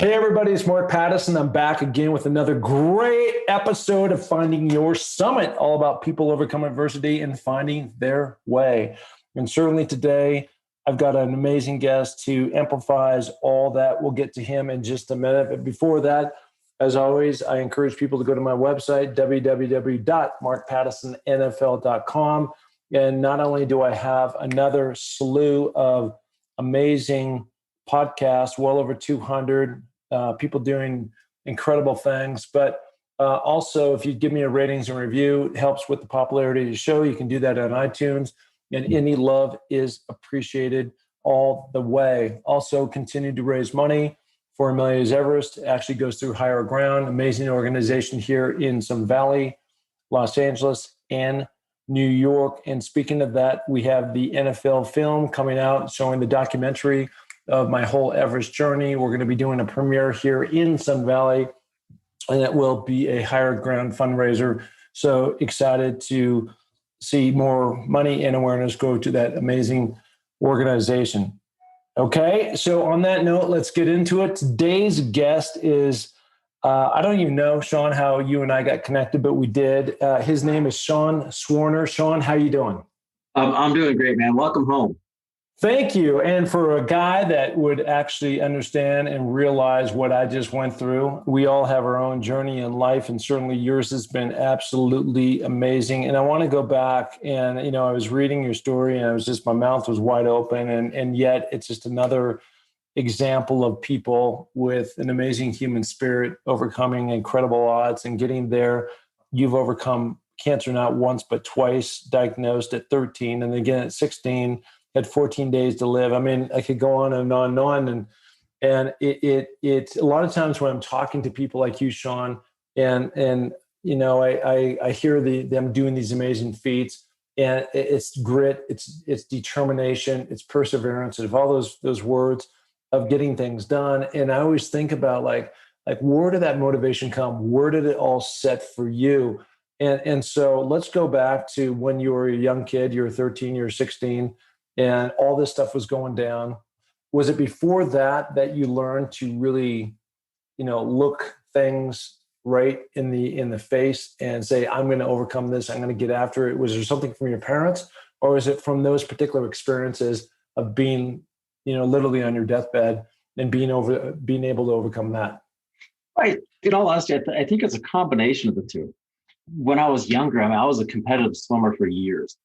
Hey everybody, it's Mark Pattison. I'm back again with another great episode of Finding Your Summit, all about people overcoming adversity and finding their way. And certainly today, I've got an amazing guest who amplifies all that. We'll get to him in just a minute. But before that, as always, I encourage people to go to my website, www.markpattisonnfl.com. And not only do I have another slew of amazing podcasts, well over 200 people doing incredible things, but also if you give me a ratings and review, it helps with the popularity of the show. You can do that on iTunes, and any love is appreciated all the way. Also, continue to raise money for Amelia's Everest. It actually goes through Higher Ground, amazing organization here in Sun Valley, Los Angeles, and New York. And speaking of that, we have the NFL film coming out showing the documentary of my whole Everest journey. We're going to be doing a premiere here in Sun Valley, and it will be a Higher Ground fundraiser. So excited to see more money and awareness go to that amazing organization. Okay, so on that note, let's get into it. Today's guest is, I don't even know, Sean, how you and I got connected, but we did. His name is Sean Swarner. Sean, how you doing? I'm doing great, man. Welcome home. Thank you. And for a guy that would actually understand and realize what I just went through, we all have our own journey in life, and certainly yours has been absolutely amazing. And I want to go back and, I was reading your story and my mouth was wide open, and yet it's just another example of people with an amazing human spirit overcoming incredible odds and getting there. You've overcome cancer not once, but twice, diagnosed at 13 and again at 16. Had 14 days to live. I mean, I could go on and on and on. And it a lot of times when I'm talking to people like you, Sean, and I hear them doing these amazing feats, and it's grit, it's determination, it's perseverance, of all those words of getting things done. And I always think about like where did that motivation come? Where did it all set for you? And so let's go back to when you were a young kid. You were 13, you were 16. And all this stuff was going down. Was it before that you learned to really, look things right in the face and say, I'm going to overcome this, I'm going to get after it? Was there something from your parents, or was it from those particular experiences of being, literally on your deathbed and being able to overcome that? Right. In all honesty, I think it's a combination of the two. When I was younger, I was a competitive swimmer for years.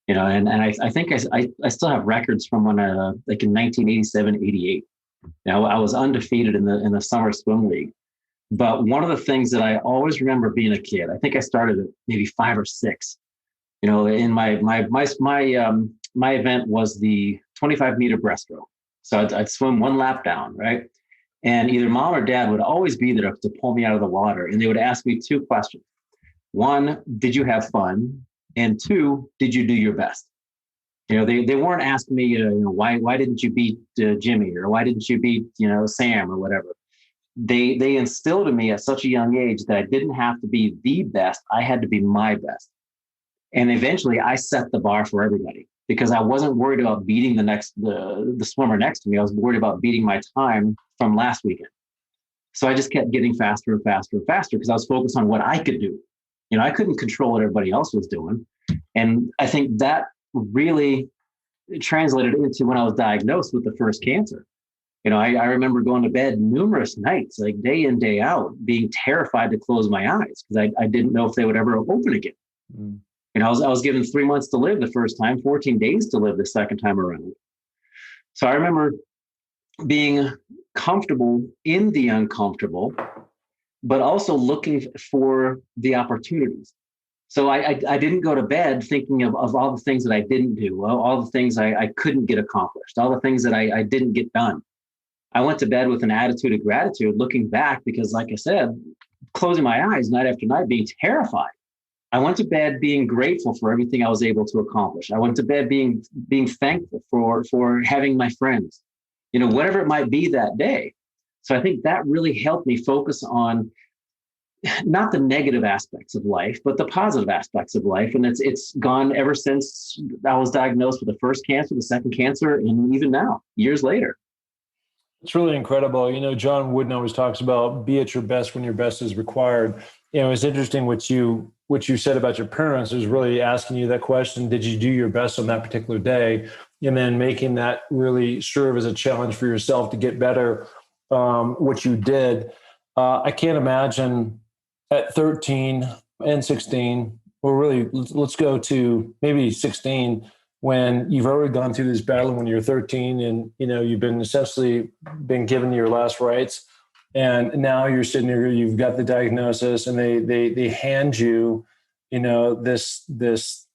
And I think I still have records from when like in 1987, 88. I was undefeated in the summer swim league. But one of the things that I always remember being a kid, I think I started at maybe 5 or 6. In my event was the 25-meter breaststroke. So I'd swim one lap down, right? And either mom or dad would always be there to pull me out of the water, and they would ask me 2 questions. 1, did you have fun? And 2, did you do your best? They weren't asking me, why didn't you beat Jimmy, or why didn't you beat, Sam or whatever. They instilled in me at such a young age that I didn't have to be the best. I had to be my best. And eventually I set the bar for everybody, because I wasn't worried about beating the swimmer next to me. I was worried about beating my time from last weekend. So I just kept getting faster and faster and faster because I was focused on what I could do. I couldn't control what everybody else was doing. And I think that really translated into when I was diagnosed with the first cancer. I remember going to bed numerous nights, like day in, day out, being terrified to close my eyes because I didn't know if they would ever open again. Mm. I was given 3 months to live the first time, 14 days to live the second time around. So I remember being comfortable in the uncomfortable, but also looking for the opportunities. So I didn't go to bed thinking of all the things that I didn't do, all the things I couldn't get accomplished, all the things that I didn't get done. I went to bed with an attitude of gratitude, looking back, because like I said, closing my eyes night after night, being terrified. I went to bed being grateful for everything I was able to accomplish. I went to bed being thankful for having my friends, whatever it might be that day. So I think that really helped me focus on not the negative aspects of life, but the positive aspects of life. And it's gone ever since I was diagnosed with the first cancer, the second cancer, and even now, years later. It's really incredible. John Wooden always talks about be at your best when your best is required. It's interesting what you said about your parents is really asking you that question. Did you do your best on that particular day? And then making that really serve as a challenge for yourself to get better, what you did. I can't imagine at 13 and 16, or really let's go to maybe 16, when you've already gone through this battle when you're 13 and, you've been essentially been given your last rites. And now you're sitting here, you've got the diagnosis and they hand you, this, it's,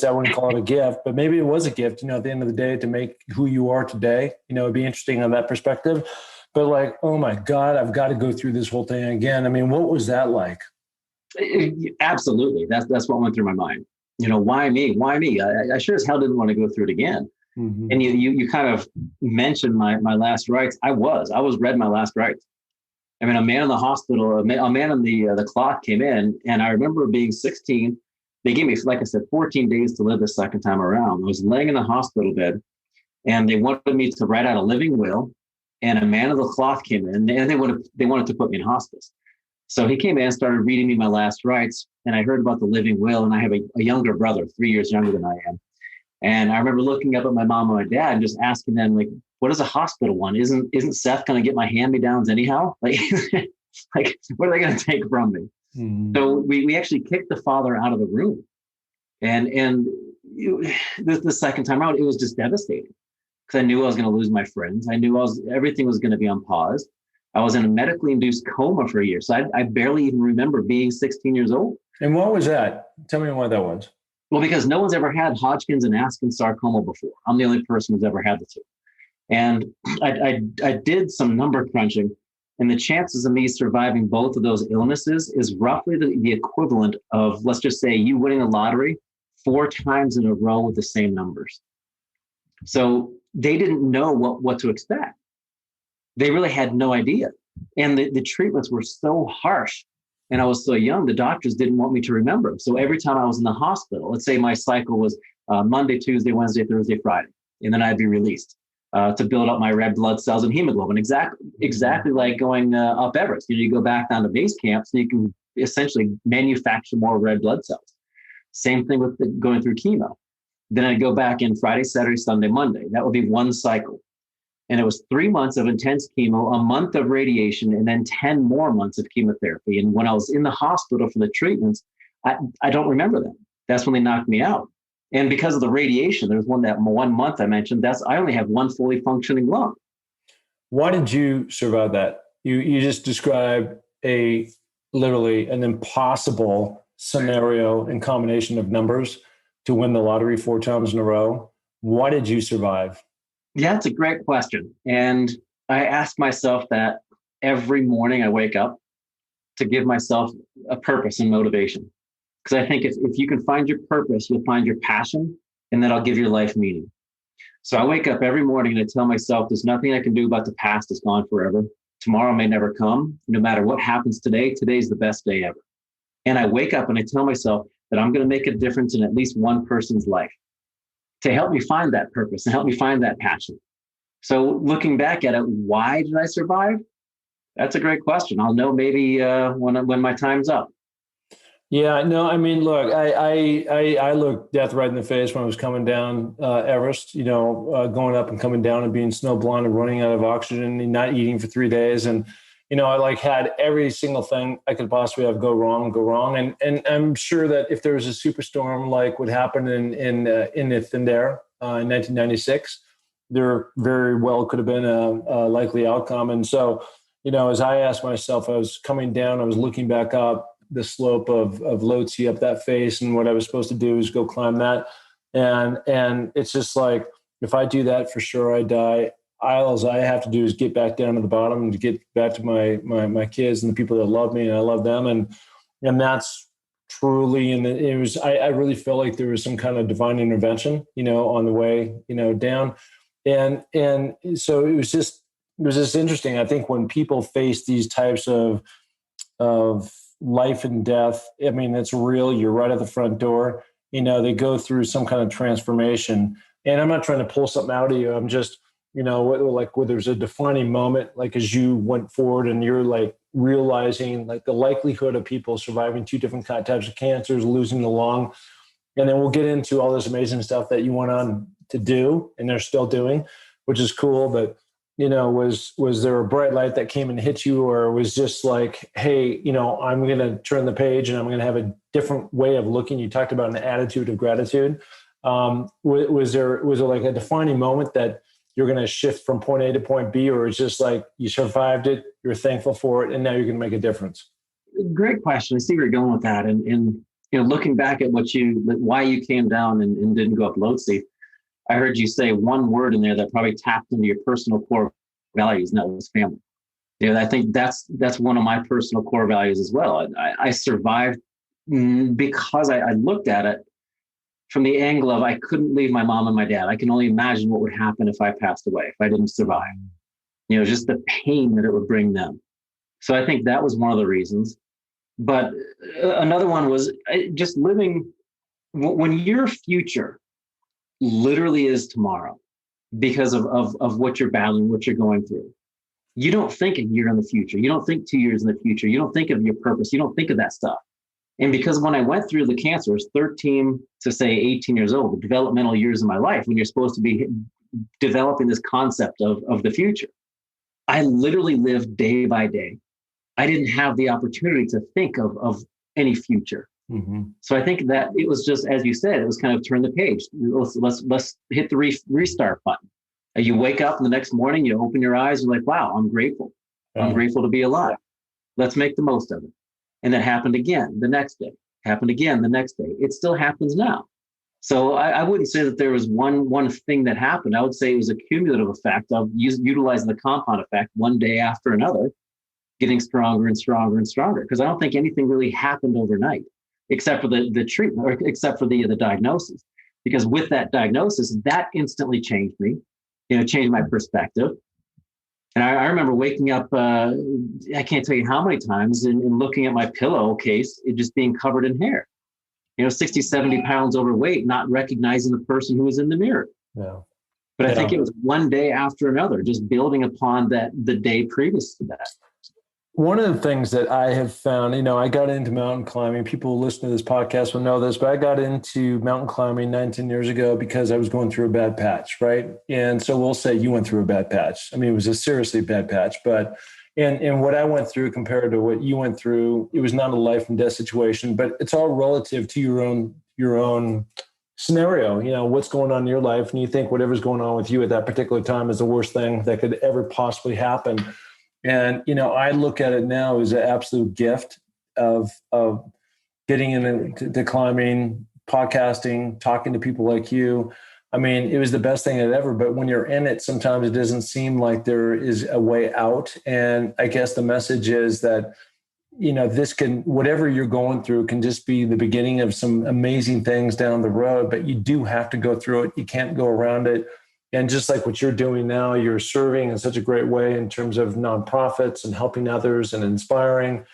I wouldn't call it a gift, but maybe it was a gift, at the end of the day to make who you are today. It'd be interesting on that perspective, but like, oh my God, I've got to go through this whole thing again. I mean, what was that like? Absolutely. That's what went through my mind. Why me? Why me? I sure as hell didn't want to go through it again. Mm-hmm. And you kind of mentioned my last rites. I was read my last rites. I mean, a man in the hospital, a man in the cloth came in, and I remember being 16. They gave me, like I said, 14 days to live the second time around. I was laying in the hospital bed, and they wanted me to write out a living will. And a man of the cloth came in, and they wanted to put me in hospice. So he came in and started reading me my last rites, and I heard about the living will, and I have a younger brother, 3 years younger than I am. And I remember looking up at my mom and my dad and just asking them, like, what is a hospital one? Isn't Seth going to get my hand-me-downs anyhow? Like, like, what are they going to take from me? Mm-hmm. So we actually kicked the father out of the room. And the second time out, it was just devastating because I knew I was going to lose my friends. I knew everything was going to be on pause. I was in a medically induced coma for a year. So I barely even remember being 16 years old. And what was that? Tell me why that was. Well, because no one's ever had Hodgkin's and Askin sarcoma before. I'm the only person who's ever had the two. And I did some number crunching, and the chances of me surviving both of those illnesses is roughly the equivalent of, let's just say, you winning the lottery 4 times in a row with the same numbers. So they didn't know what to expect. They really had no idea. And the treatments were so harsh. And I was so young, the doctors didn't want me to remember. So every time I was in the hospital, let's say my cycle was Monday, Tuesday, Wednesday, Thursday, Friday, and then I'd be released to build up my red blood cells and hemoglobin, exactly like going up Everest. You go back down to base camp so you can essentially manufacture more red blood cells. Same thing with going through chemo. Then I'd go back in Friday, Saturday, Sunday, Monday. That would be one cycle. And it was 3 months of intense chemo, a month of radiation, and then 10 more months of chemotherapy. And when I was in the hospital for the treatments, I don't remember them. That's when they knocked me out. And because of the radiation, there's that 1 month I mentioned, I only have one fully functioning lung. Why did you survive that? You just described literally an impossible scenario and combination of numbers to win the lottery 4 times in a row. Why did you survive? Yeah, it's a great question. And I ask myself that every morning I wake up to give myself a purpose and motivation. Because I think if you can find your purpose, you'll find your passion, and that'll give your life meaning. So I wake up every morning and I tell myself there's nothing I can do about the past. It's gone forever. Tomorrow may never come. No matter what happens today, today's the best day ever. And I wake up and I tell myself that I'm going to make a difference in at least one person's life, to help me find that purpose and help me find that passion. So looking back at it, why did I survive? That's a great question. I'll know maybe when my time's up. Yeah, no, I mean, look, I looked death right in the face when I was coming down Everest, going up and coming down and being snowblind and running out of oxygen and not eating for 3 days. And, I had every single thing I could possibly have go wrong. And I'm sure that if there was a superstorm like what happened in the thin air in 1996, there very well could have been a likely outcome. And so, as I asked myself, I was coming down, I was looking back up the slope of Lhotse up that face, and what I was supposed to do is go climb that. And it's just like, if I do that, for sure I die. All I have to do is get back down to the bottom and to get back to my kids and the people that love me and I love them. And that's truly, and it was, I really felt like there was some kind of divine intervention, on the way, down. And so it was just interesting. I think when people face these types of life and death, I mean, it's real. You're right at the front door. They go through some kind of transformation. And I'm not trying to pull something out of you. I'm just, like where there's a defining moment, like as you went forward and you're like realizing like the likelihood of people surviving two different types of cancers, losing the lung. And then we'll get into all this amazing stuff that you went on to do and they're still doing, which is cool. But, was there a bright light that came and hit you, or was just like, hey, I'm going to turn the page and I'm going to have a different way of looking? You talked about an attitude of gratitude. Was there like a defining moment that you're going to shift from point A to point B, or it's just like you survived it, you're thankful for it, and now you're going to make a difference? Great question. I see where you're going with that. And looking back at why you came down and didn't go up Lhotse, I heard you say one word in there that probably tapped into your personal core values, and that was family. I think that's one of my personal core values as well. I survived because I looked at it from the angle of I couldn't leave my mom and my dad. I can only imagine what would happen if I passed away, if I didn't survive. Just the pain that it would bring them. So I think that was one of the reasons. But another one was just living when your future literally is tomorrow because of what you're battling, what you're going through. You don't think a year in the future. You don't think 2 years in the future. You don't think of your purpose. You don't think of that stuff. And because when I went through the cancers, 13 to say 18 years old, the developmental years of my life, when you're supposed to be developing this concept of the future, I literally lived day by day. I didn't have the opportunity to think of any future. Mm-hmm. So I think that it was just, as you said, it was kind of turn the page. Let's hit the restart button. You wake up the next morning, you open your eyes, you're like, wow, I'm grateful. I'm grateful to be alive. Let's make the most of it. And that happened again the next day, happened again the next day. It still happens now. So I wouldn't say that there was one thing that happened. I would say it was a cumulative effect of utilizing the compound effect one day after another, getting stronger and stronger and stronger. Because I don't think anything really happened overnight, except for the treatment, or except for the diagnosis. Because with that diagnosis, that instantly changed me, changed my perspective. And I remember waking up, I can't tell you how many times, and looking at my pillowcase, it just being covered in hair. 60, 70 pounds overweight, not recognizing the person who was in the mirror. Yeah. But I think it was one day after another, just building upon the day previous to that. One of the things that I have found, I got into mountain climbing. People who listen to this podcast will know this, but I got into mountain climbing 19 years ago because I was going through a bad patch, right? And so we'll say you went through a bad patch. I mean, it was a seriously bad patch, but and what I went through compared to what you went through, it was not a life and death situation, but it's all relative to your own scenario. What's going on in your life, and you think whatever's going on with you at that particular time is the worst thing that could ever possibly happen. And, I look at it now as an absolute gift of getting into climbing, podcasting, talking to people like you. I mean, it was the best thing ever. But when you're in it, sometimes it doesn't seem like there is a way out. And I guess the message is that, whatever you're going through can just be the beginning of some amazing things down the road. But you do have to go through it. You can't go around it. And just like what you're doing now, you're serving in such a great way in terms of nonprofits and helping others and inspiring.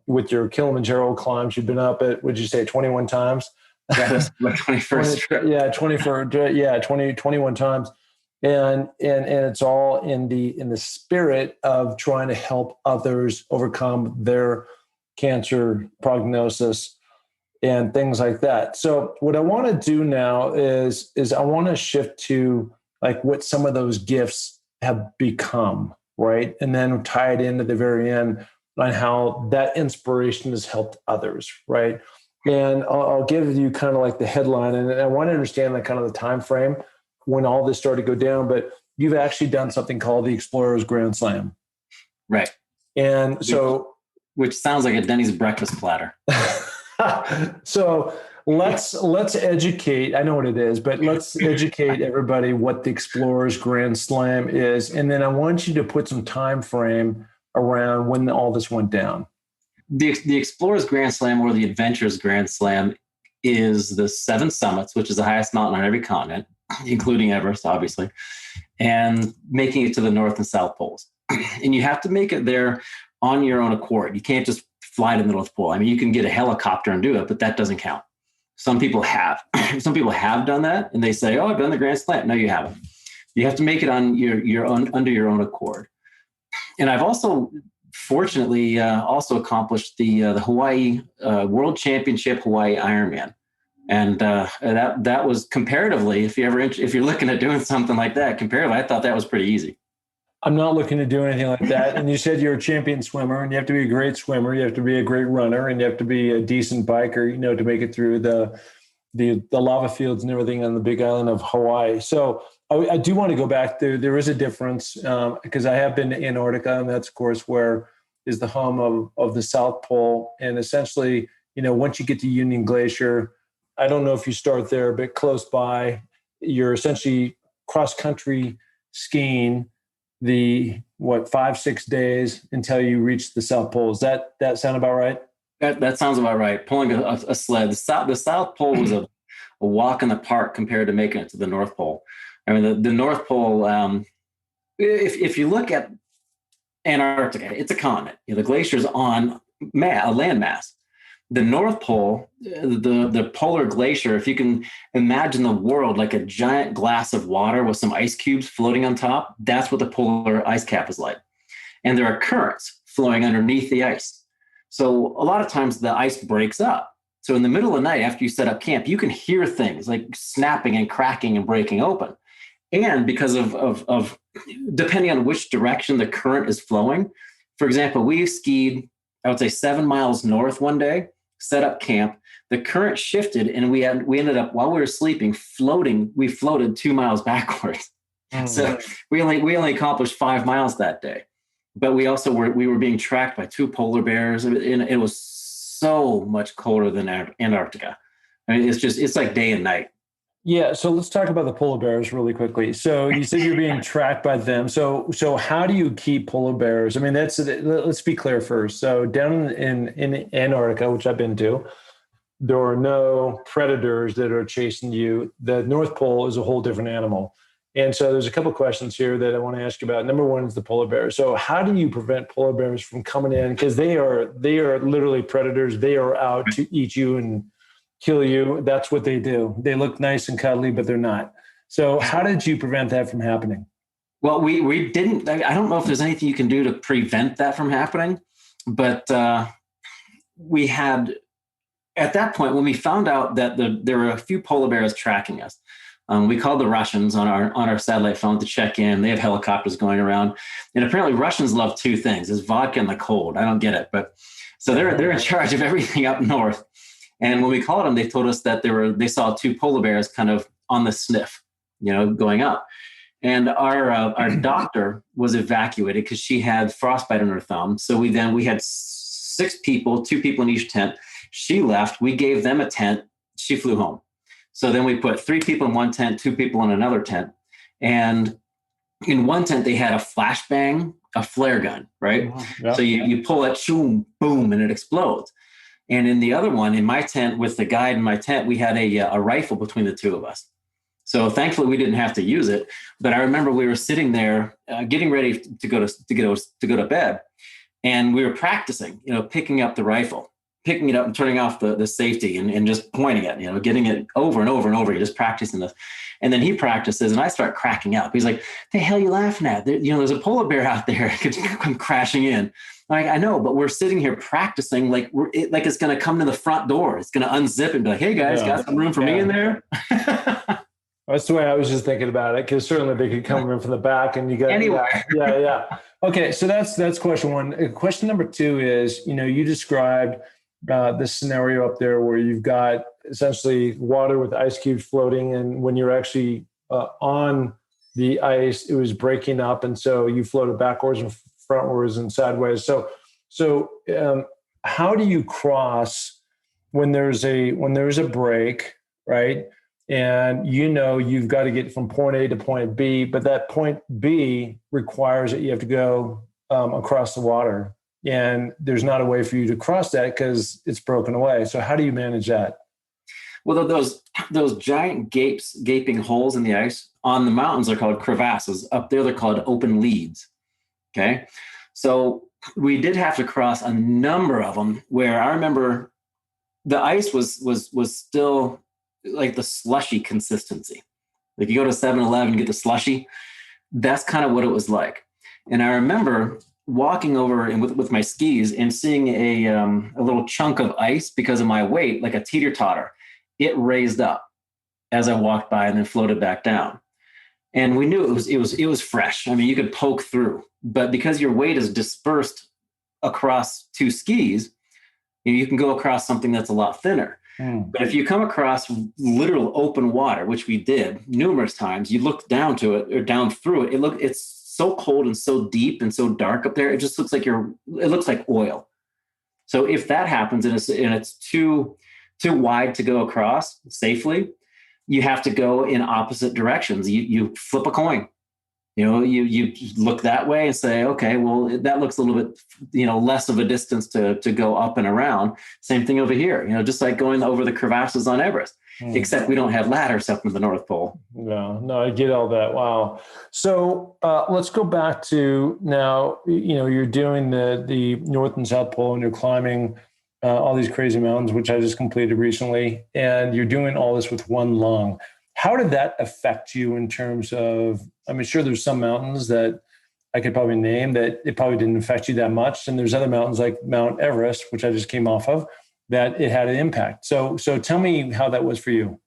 With your Kilimanjaro climbs, you've been up at, would you say 21 times? That was my 21st trip. 21 times. And it's all in the spirit of trying to help others overcome their cancer prognosis and things like that. So what I want to do now is I want to shift to like what some of those gifts have become, right? And then tie it in at the very end on how that inspiration has helped others, right? And I'll give you kind of like the headline, and I want to understand the kind of the time frame when all this started to go down. But you've actually done something called the Explorers Grand Slam, right? And so, which sounds like a Denny's breakfast platter. So let's educate. I know what it is, but let's educate everybody what the Explorers Grand Slam is, and then I want you to put some time frame around when all this went down. The Explorers Grand Slam, or the Adventures Grand Slam, is the 7 summits, which is the highest mountain on every continent, including Everest, obviously, and making it to the North and South Poles. And you have to make it there on your own accord. You can't just fly to the North Pole. I mean, you can get a helicopter and do it, but that doesn't count. Some people have. Some people have done that, and they say, "Oh, I've done the Grand Slam." No, you haven't. You have to make it on your own, under your own accord. And I've also, fortunately, also accomplished the Hawaii World Championship Hawaii Ironman. And that was comparatively, if you're looking at doing something like that, comparatively, I thought that was pretty easy. I'm not looking to do anything like that. And you said you're a champion swimmer, and you have to be a great swimmer. You have to be a great runner, and you have to be a decent biker, to make it through the lava fields and everything on the Big Island of Hawaii. So I do want to go back there. There is a difference because I have been to Antarctica, and that's, of course, where is the home of the South Pole. And essentially, once you get to Union Glacier, I don't know if you start there, but close by, you're essentially cross-country skiing 5-6 days until you reach the South Pole. Does that sound about right? That sounds about right. Pulling a sled. The South Pole was a walk in the park compared to making it to the North Pole. I mean, the North Pole, if you look at Antarctica, it's a continent. The glacier's on a landmass. The North Pole, the polar glacier, if you can imagine the world like a giant glass of water with some ice cubes floating on top, that's what the polar ice cap is like. And there are currents flowing underneath the ice. So a lot of times the ice breaks up. So in the middle of the night, after you set up camp, you can hear things like snapping and cracking and breaking open. And because of depending on which direction the current is flowing, for example, we skied, I would say 7 miles north one day, set up camp. The current shifted, and we ended up, while we were sleeping, floating. We floated 2 miles backwards. Mm-hmm. So we only accomplished 5 miles that day. But we also were being tracked by 2 polar bears, and it was so much colder than Antarctica. I mean, it's like day and night. Yeah. So let's talk about the polar bears really quickly. So you said you're being tracked by them. So how do you keep polar bears? I mean, let's be clear first. So down in Antarctica, which I've been to, there are no predators that are chasing you. The North Pole is a whole different animal. And so there's a couple of questions here that I want to ask you about. Number one is the polar bear. So how do you prevent polar bears from coming in? Because they are literally predators. They are out to eat you and kill you. That's what they do. They look nice and cuddly, but they're not. So how did you prevent that from happening? Well, we didn't. I don't know if there's anything you can do to prevent that from happening, but we had, at that point, when we found out that there were a few polar bears tracking us, we called the Russians on our satellite phone to check in. They have helicopters going around, and apparently Russians love 2 things: is vodka and the cold. I don't get it, but so they're in charge of everything up north. And when we called them, they told us that they saw 2 polar bears kind of on the sniff, going up. And our doctor was evacuated because she had frostbite on her thumb. So we had 6 people, 2 people in each tent. She left. We gave them a tent. She flew home. So then we put 3 people in one tent, 2 people in another tent. And in one tent, they had a flashbang, a flare gun, right? Yeah. So you pull it, shoom, boom, and it explodes. And in the other one, in my tent, with the guide in my tent, we had a rifle between the 2 of us. So thankfully, we didn't have to use it. But I remember we were sitting there, getting ready to go to bed, and we were practicing, picking up the rifle, picking it up and turning off the safety and just pointing it, getting it over and over and over. You're just practicing this. And then he practices, and I start cracking up. He's like, "The hell are you laughing at? There's a polar bear out there. It could come crashing in." Like, I know, but we're sitting here practicing like it's going to come to the front door. It's going to unzip and be like, "Hey guys, got some room for me in there?" That's the way I was just thinking about it, because certainly they could come in from the back, and you got anywhere. Yeah. Okay, so that's question 1. Question number 2 is, you described this scenario up there where you've got essentially water with ice cubes floating, and when you're actually on the ice, it was breaking up, and so you floated backwards and frontwards and sideways. So how do you cross when there's a break, right? And you've got to get from point A to point B, but that point B requires that you have to go across the water, and there's not a way for you to cross that because it's broken away. So how do you manage that? Well, those giant gaping holes in the ice on the mountains are called crevasses. Up there, they're called open leads. Okay. So we did have to cross a number of them where I remember the ice was still like the slushy consistency. Like you go to 7-Eleven, get the slushy, That's kind of what it was like. And I remember walking over and with my skis and seeing a little chunk of ice because of my weight, like a teeter-totter. It raised up as I walked by and then floated back down. And we knew it was fresh. I mean, you could poke through, but because your weight is dispersed across two skis, you can go across something that's a lot thinner. But if you come across literal open water, which we did numerous times, you look down to it or down through it. It's so cold and so deep and so dark up there. It just looks like it looks like oil. So if that happens and it's too wide to go across safely, you have to go in opposite directions. You flip a coin. You look that way and say, okay, well, that looks a little bit, less of a distance to go up and around. Same thing over here, just like going over the crevasses on Everest, except we don't have ladders up in the North Pole. No, I get all that. Wow. So let's go back to now, you're doing the North and South Pole and you're climbing all these crazy mountains, which I just completed recently, and you're doing all this with one lung. How did that affect you in terms of, sure, there's some mountains that I could probably name that it probably didn't affect you that much. And there's other mountains like Mount Everest, which I just came off of, that it had an impact. So tell me how that was for you.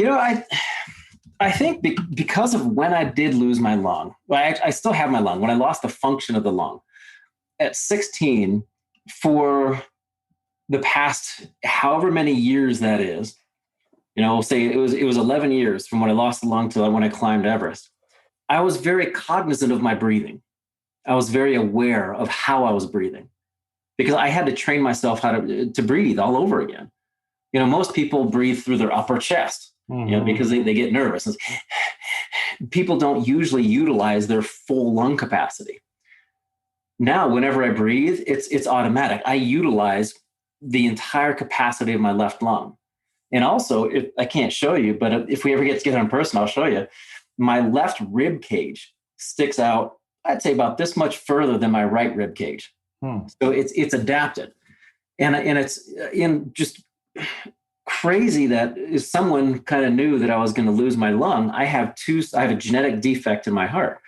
I think because of when I did lose my lung, well, I still have my lung, when I lost the function of the lung at 16, for the past however many years that is, we'll say it was 11 years from when I lost the lung to when I climbed Everest. I was very cognizant of my breathing. I was very aware of how I was breathing because I had to train myself how to breathe all over again. Most people breathe through their upper chest, because they get nervous. People don't usually utilize their full lung capacity. Now, whenever I breathe, it's automatic. I utilize the entire capacity of my left lung. And also, I can't show you, but if we ever get together in person, I'll show you. My left rib cage sticks out, I'd say about this much further than my right rib cage. So it's adapted. And it's just crazy that if someone kind of knew that I was going to lose my lung. I have a genetic defect in my heart.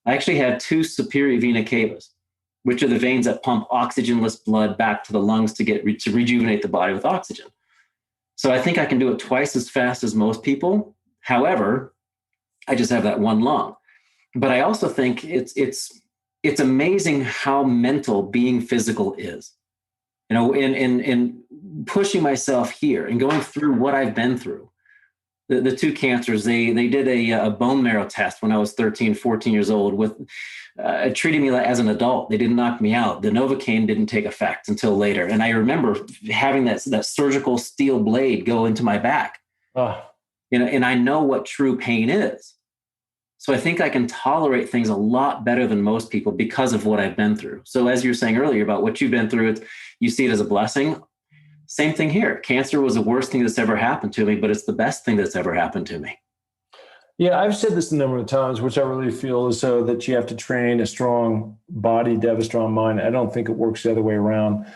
I actually had two superior vena cavas, which are the veins that pump oxygenless blood back to the lungs to rejuvenate the body with oxygen. So I think I can do it twice as fast as most people. However, I just have that one lung. But I also think it's amazing how mental being physical is. In pushing myself here and going through what I've been through. The two cancers, they did a bone marrow test when I was 13, 14 years old with treating me as an adult. They didn't knock me out. The Novocaine didn't take effect until later. And I remember having that surgical steel blade go into my back. And I know what true pain is. So I think I can tolerate things a lot better than most people because of what I've been through. So as you were saying earlier about what you've been through, you see it as a blessing. Same thing here. Cancer was the worst thing that's ever happened to me, but it's the best thing that's ever happened to me. Yeah, I've said this a number of times, which I really feel is so that you have to train a strong body to have a strong mind. I don't think it works the other way around.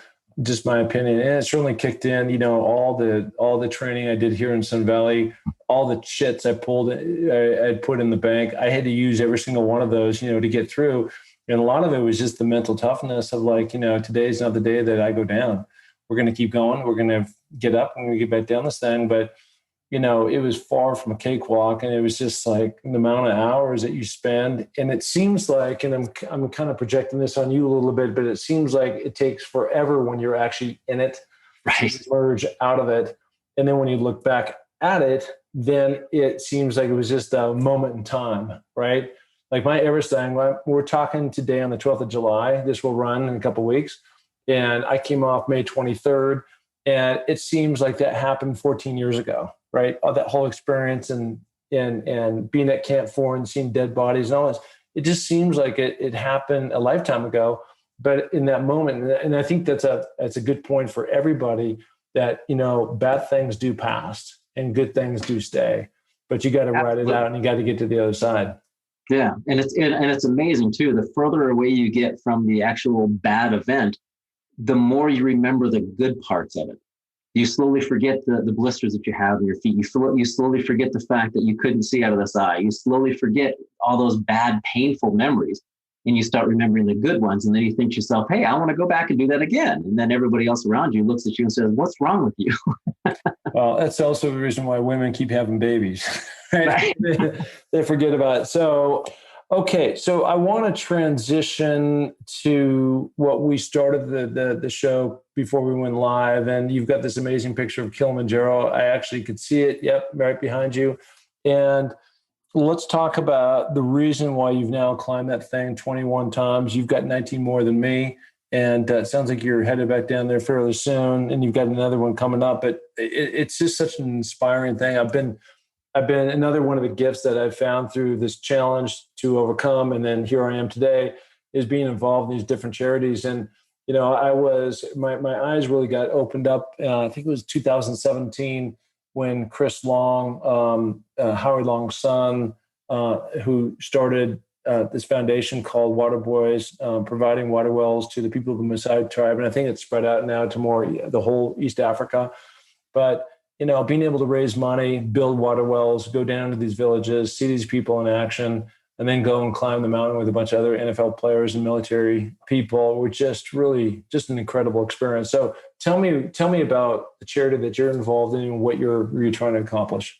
Just my opinion. And it certainly kicked in, all the training I did here in Sun Valley, all the shits I put in the bank. I had to use every single one of those, to get through. And a lot of it was just the mental toughness of today's not the day that I go down. We're going to keep going. We're going to get up and we're going to get back down this thing. But, it was far from a cakewalk. And it was just like the amount of hours that you spend. And it seems like, and I'm kind of projecting this on you a little bit, but it seems like it takes forever when you're actually in it, right, to emerge out of it. And then when you look back at it, then it seems like it was just a moment in time, right? Like my Everest thing, we're talking today on the 12th of July. This will run in a couple of weeks. And I came off May 23rd. And it seems like that happened 14 years ago, right? That whole experience and being at Camp 4 and seeing dead bodies and all this. It just seems like it happened a lifetime ago. But in that moment, and I think that's a good point for everybody that, bad things do pass and good things do stay. But you got to ride it out and you got to get to the other side. Yeah. And it's amazing too. The further away you get from the actual bad event, the more you remember the good parts of it. You slowly forget the blisters that you have in your feet. You slowly forget the fact that you couldn't see out of this eye. You slowly forget all those bad, painful memories, and you start remembering the good ones. And then you think to yourself, hey, I want to go back and do that again. And then everybody else around you looks at you and says, what's wrong with you? Well, that's also the reason why women keep having babies. Right? They forget about it. So, okay. So I want to transition to what we started the show before we went live. And you've got this amazing picture of Kilimanjaro. I actually could see it. Yep. Right behind you. And let's talk about the reason why you've now climbed that thing 21 times. You've got 19 more than me. And it sounds like you're headed back down there fairly soon, and you've got another one coming up. But it's just such an inspiring thing. I've been another one of the gifts that I've found through this challenge to overcome, and then here I am today, is being involved in these different charities. And I was my eyes really got opened up. I think it was 2017 when Chris Long, Howard Long's son, who started this foundation called Water Boys, providing water wells to the people of the Maasai tribe. And I think it's spread out now to more the whole East Africa. But, being able to raise money, build water wells, go down to these villages, see these people in action, and then go and climb the mountain with a bunch of other NFL players and military people were just an incredible experience. So tell me about the charity that you're involved in and what you're trying to accomplish.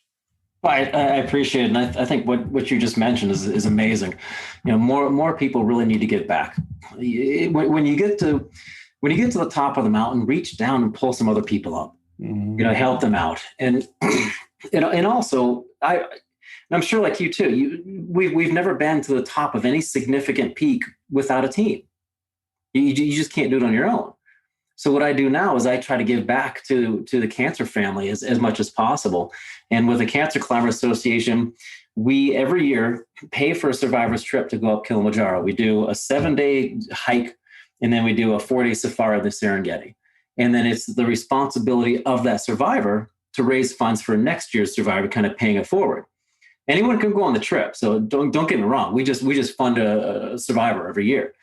I appreciate it. And I think what you just mentioned is amazing. More people really need to give back. When you get to the top of the mountain, reach down and pull some other people up, help them out. And, and also I'm sure like you too, we've never been to the top of any significant peak without a team. You just can't do it on your own. So what I do now is I try to give back to the cancer family as much as possible. And with the Cancer Climber Association, we every year pay for a survivor's trip to go up Kilimanjaro. We do a 7-day hike, and then we do a 4-day safari of the Serengeti. And then it's the responsibility of that survivor to raise funds for next year's survivor, kind of paying it forward. Anyone can go on the trip, so don't get me wrong. We just fund a survivor every year.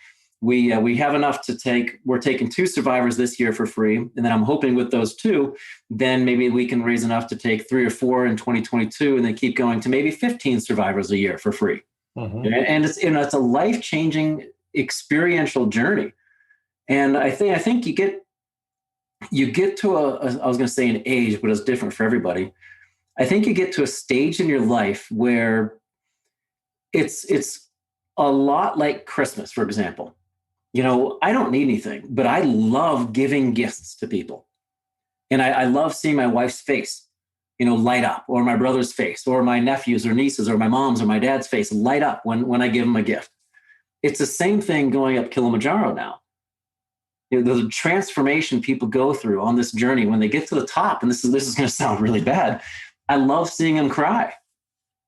We have enough to take. We're taking 2 survivors this year for free, and then I'm hoping with those 2, then maybe we can raise enough to take 3 or 4 in 2022, and then keep going to maybe 15 survivors a year for free. Mm-hmm. And it's a life-changing experiential journey. And I think you get to I was going to say an age, but it's different for everybody. I think you get to a stage in your life where it's a lot like Christmas, for example. I don't need anything, but I love giving gifts to people. And I love seeing my wife's face, light up, or my brother's face, or my nephews or nieces, or my mom's or my dad's face light up when I give them a gift. It's the same thing going up Kilimanjaro now. The transformation people go through on this journey when they get to the top, and this is going to sound really bad. I love seeing them cry.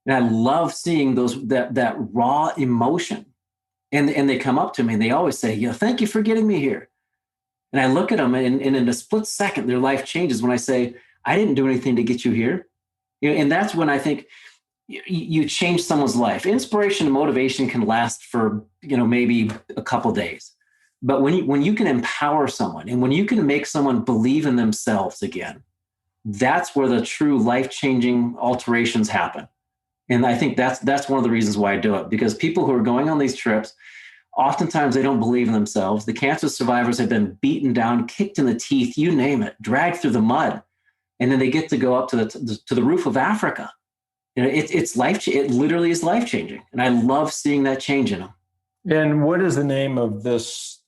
And I love seeing that raw emotion. And they come up to me and they always say, thank you for getting me here. And I look at them and in a split second, their life changes when I say, I didn't do anything to get you here. And that's when I think you change someone's life. Inspiration and motivation can last for, maybe a couple days. But when you can empower someone and when you can make someone believe in themselves again, that's where the true life-changing alterations happen. And I think that's one of the reasons why I do it, because people who are going on these trips, oftentimes they don't believe in themselves. The cancer survivors have been beaten down, kicked in the teeth, you name it, dragged through the mud. And then they get to go up to the roof of Africa. It's life. It literally is life-changing. And I love seeing that change in them. And what is the name of this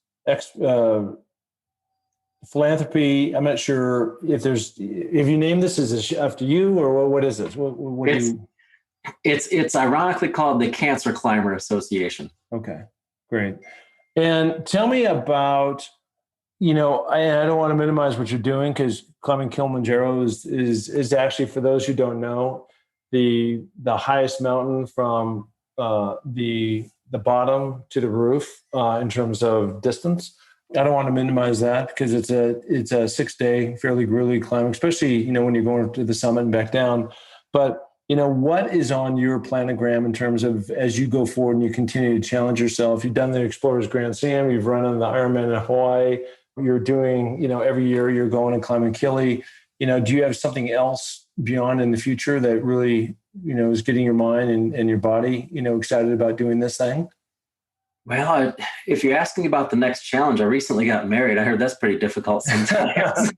philanthropy? I'm not sure if you name this, is this after you or what is this? It's ironically called the Cancer Climber Association. Okay, great. And tell me about, I don't want to minimize what you're doing, because climbing Kilimanjaro is actually, for those who don't know, the highest mountain from the bottom to the roof in terms of distance. I don't want to minimize that because it's a 6-day fairly grueling climb, especially when you're going to the summit and back down. But what is on your planogram in terms of, as you go forward and you continue to challenge yourself? You've done the Explorers Grand Slam, you've run on the Ironman in Hawaii, you're doing, every year you're going and climbing Kili. Do you have something else beyond in the future that really, is getting your mind and your body, excited about doing this thing? Well, if you're asking about the next challenge, I recently got married. I heard that's pretty difficult sometimes.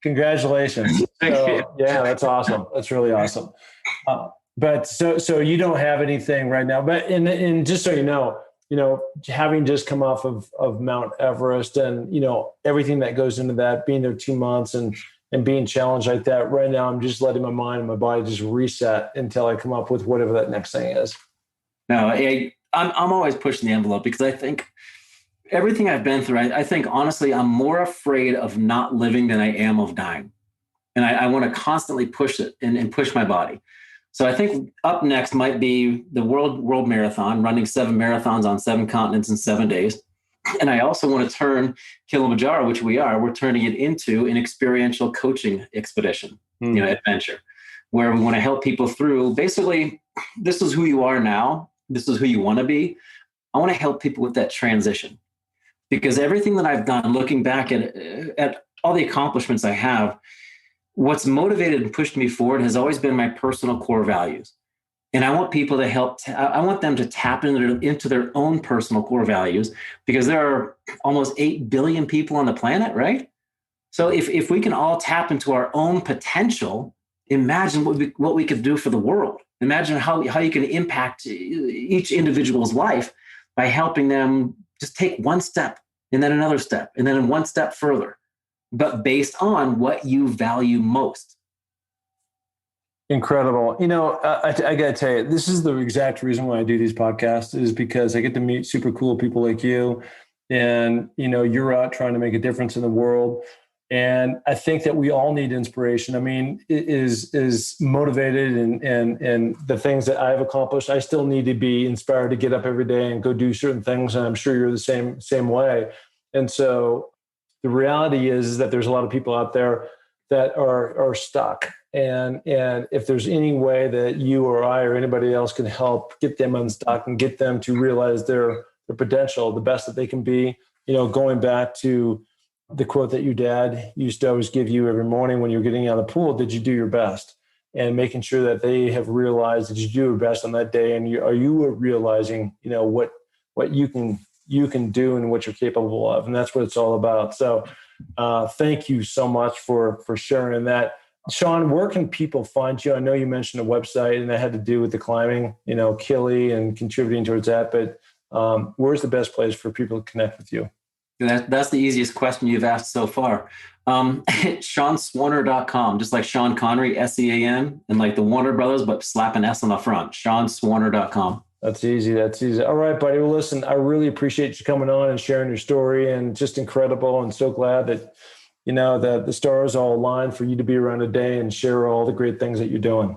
Congratulations. Yeah, that's awesome. That's really awesome. But so you don't have anything right now, but and just so you know, having just come off of Mount Everest and, everything that goes into that, being there 2 months and being challenged like that right now, I'm just letting my mind and my body just reset until I come up with whatever that next thing is. No, I'm always pushing the envelope because I think everything I've been through, I think honestly, I'm more afraid of not living than I am of dying. And I want to constantly push it and push my body. So I think up next might be the world marathon, running 7 marathons on 7 continents in 7 days. And I also want to turn Kilimanjaro, which we're turning it into an experiential coaching expedition, adventure, where we want to help people through. Basically, this is who you are now. This is who you want to be. I want to help people with that transition, because everything that I've done, looking back at all the accomplishments I have, what's motivated and pushed me forward has always been my personal core values. And I want people to I want them to tap into their own personal core values, because there are almost 8 billion people on the planet, right? So if we can all tap into our own potential, imagine what we could do for the world. Imagine how you can impact each individual's life by helping them just take one step and then another step and then one step further, but based on what you value most. Incredible. I got to tell you, this is the exact reason why I do these podcasts, is because I get to meet super cool people like you, and, you're out trying to make a difference in the world. And I think that we all need inspiration. I mean, is motivated and the things that I've accomplished, I still need to be inspired to get up every day and go do certain things. And I'm sure you're the same way. And so the reality is that there's a lot of people out there that are stuck. And if there's any way that you or I or anybody else can help get them unstuck and get them to realize their potential, the best that they can be, going back to the quote that your dad used to always give you every morning when you're getting out of the pool, did you do your best? And making sure that they have realized that you do your best on that day. And are you realizing, what you can do and what you're capable of? And that's what it's all about. So thank you so much for sharing that. Sean, where can people find you? I know you mentioned a website, and that had to do with the climbing, Kili and contributing towards that. But where's the best place for people to connect with you? That's the easiest question you've asked so far. SeanSwarner.com, just like Sean Connery, SEAN, and like the Warner Brothers, but slap an S on the front. SeanSwarner.com. That's easy. All right, buddy. Well, listen, I really appreciate you coming on and sharing your story, and just incredible, and so glad that, that the stars all aligned for you to be around today and share all the great things that you're doing.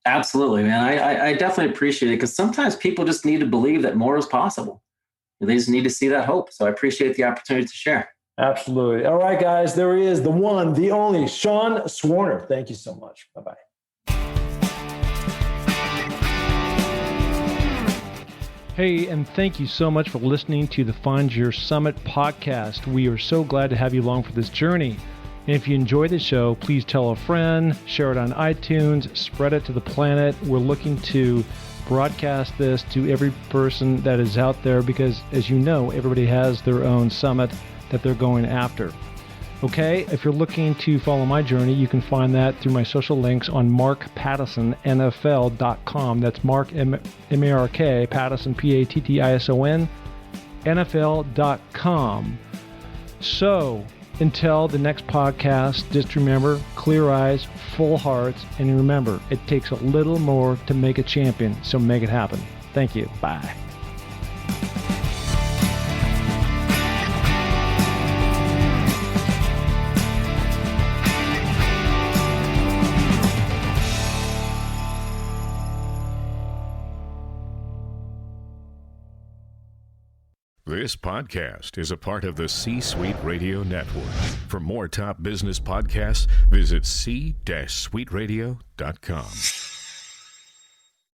Absolutely, man. I definitely appreciate it, because sometimes people just need to believe that more is possible. They just need to see that hope. So I appreciate the opportunity to share. Absolutely. All right, guys, there he is, the one, the only Sean Swarner. Thank you so much. Bye-bye. Hey, and thank you so much for listening to the Find Your Summit podcast. We are so glad to have you along for this journey. And if you enjoy the show, please tell a friend, share it on iTunes, spread it to the planet. We're looking to broadcast this to every person that is out there, because, as you know, everybody has their own summit that they're going after. Okay, if you're looking to follow my journey, you can find that through my social links on markpattisonnfl.com. That's Mark, M-A-R-K, Pattison, P-A-T-T-I-S-O-N, NFL.com. So, until the next podcast, just remember, clear eyes, full hearts, and remember, it takes a little more to make a champion, so make it happen. Thank you. Bye. This podcast is a part of the C-Suite Radio Network. For more top business podcasts, visit c-suiteradio.com.